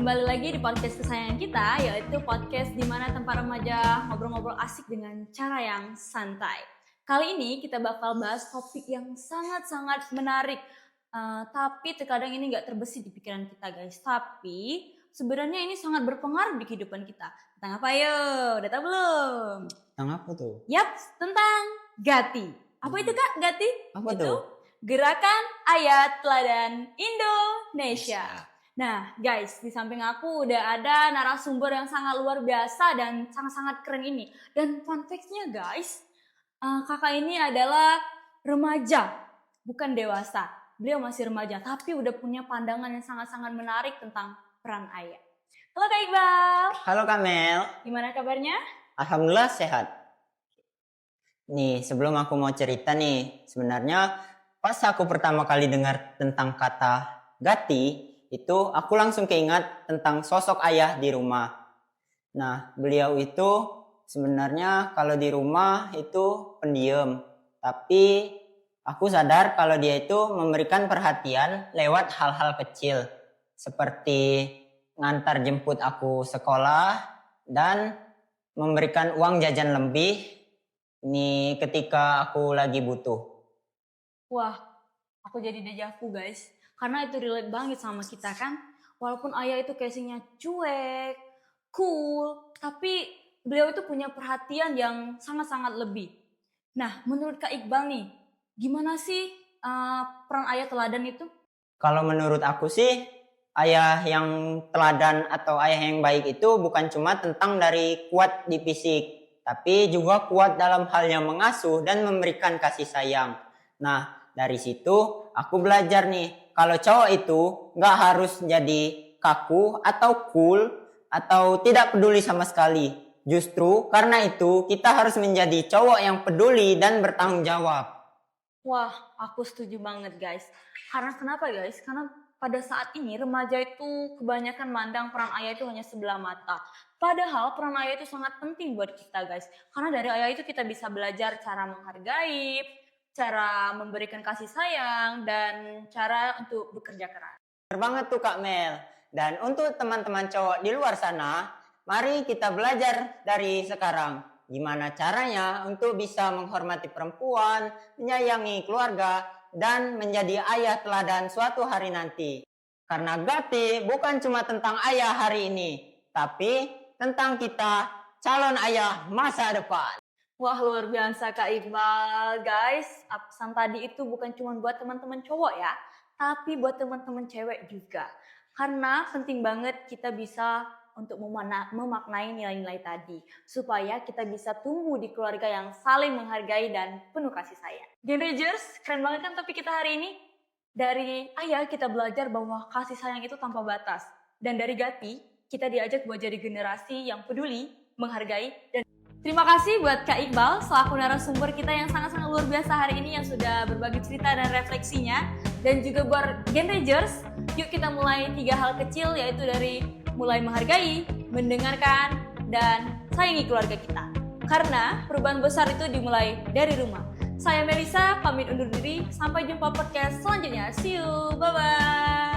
Kembali lagi di podcast kesayangan kita, yaitu podcast di mana tempat remaja ngobrol-ngobrol asik dengan cara yang santai. Kali ini kita bakal bahas topik yang sangat-sangat menarik, tapi terkadang ini nggak terbesit di pikiran kita guys. Tapi sebenarnya ini sangat berpengaruh di kehidupan kita. Tentang apa yo? Udah tahu belum? Tentang apa tuh? Yap, tentang Gati. Apa itu Kak, Gati? Apa itu tuh? Gerakan Ayat Teladan Indonesia. Nah guys, di samping aku udah ada narasumber yang sangat luar biasa dan sangat-sangat keren ini. Dan fun fact-nya guys, kakak ini adalah remaja, bukan dewasa. Beliau masih remaja, tapi udah punya pandangan yang sangat-sangat menarik tentang peran ayah. Halo Kak Iqbal. Halo Kak Mel. Gimana kabarnya? Alhamdulillah sehat. Nih, sebelum aku mau cerita nih, sebenarnya pas aku pertama kali dengar tentang kata Gati, itu aku langsung keingat tentang sosok ayah di rumah. Nah, beliau itu sebenarnya kalau di rumah itu pendiam, tapi aku sadar kalau dia itu memberikan perhatian lewat hal-hal kecil, seperti ngantar jemput aku sekolah dan memberikan uang jajan lebih nih ketika aku lagi butuh. Wah, aku jadi dejavu guys. Karena itu relate banget sama kita kan. Walaupun ayah itu casingnya cuek, cool, tapi beliau itu punya perhatian yang sangat-sangat lebih. Nah, menurut Kak Iqbal nih, gimana sih peran ayah teladan itu? Kalau menurut aku sih, ayah yang teladan atau ayah yang baik itu bukan cuma tentang dari kuat di fisik, tapi juga kuat dalam hal yang mengasuh dan memberikan kasih sayang. Nah, dari situ aku belajar nih, kalau cowok itu nggak harus jadi kaku atau cool atau tidak peduli sama sekali. Justru karena itu kita harus menjadi cowok yang peduli dan bertanggung jawab. Wah, aku setuju banget guys. Karena kenapa guys? Karena pada saat ini remaja itu kebanyakan mandang peran ayah itu hanya sebelah mata. Padahal peran ayah itu sangat penting buat kita guys. Karena dari ayah itu kita bisa belajar cara menghargai, cara memberikan kasih sayang, dan cara untuk bekerja keras. Benar banget tuh Kak Mel. Dan untuk teman-teman cowok di luar sana, mari kita belajar dari sekarang. Gimana caranya untuk bisa menghormati perempuan, menyayangi keluarga, dan menjadi ayah teladan suatu hari nanti. Karena Gati bukan cuma tentang ayah hari ini, tapi tentang kita calon ayah masa depan. Wah, luar biasa Kak Iqbal. Guys, pesan tadi itu bukan cuma buat teman-teman cowok ya, tapi buat teman-teman cewek juga. Karena penting banget kita bisa untuk memaknai nilai-nilai tadi, supaya kita bisa tumbuh di keluarga yang saling menghargai dan penuh kasih sayang. Genrejers, keren banget kan topik kita hari ini? Dari ayah kita belajar bahwa kasih sayang itu tanpa batas. Dan dari Gati, kita diajak buat jadi generasi yang peduli, menghargai, dan terima kasih buat Kak Iqbal selaku narasumber kita yang sangat-sangat luar biasa hari ini yang sudah berbagi cerita dan refleksinya. Dan juga buat Genrejers, yuk kita mulai 3 hal kecil, yaitu dari mulai menghargai, mendengarkan, dan sayangi keluarga kita. Karena perubahan besar itu dimulai dari rumah. Saya Melisa, pamit undur diri. Sampai jumpa podcast selanjutnya. See you, bye-bye.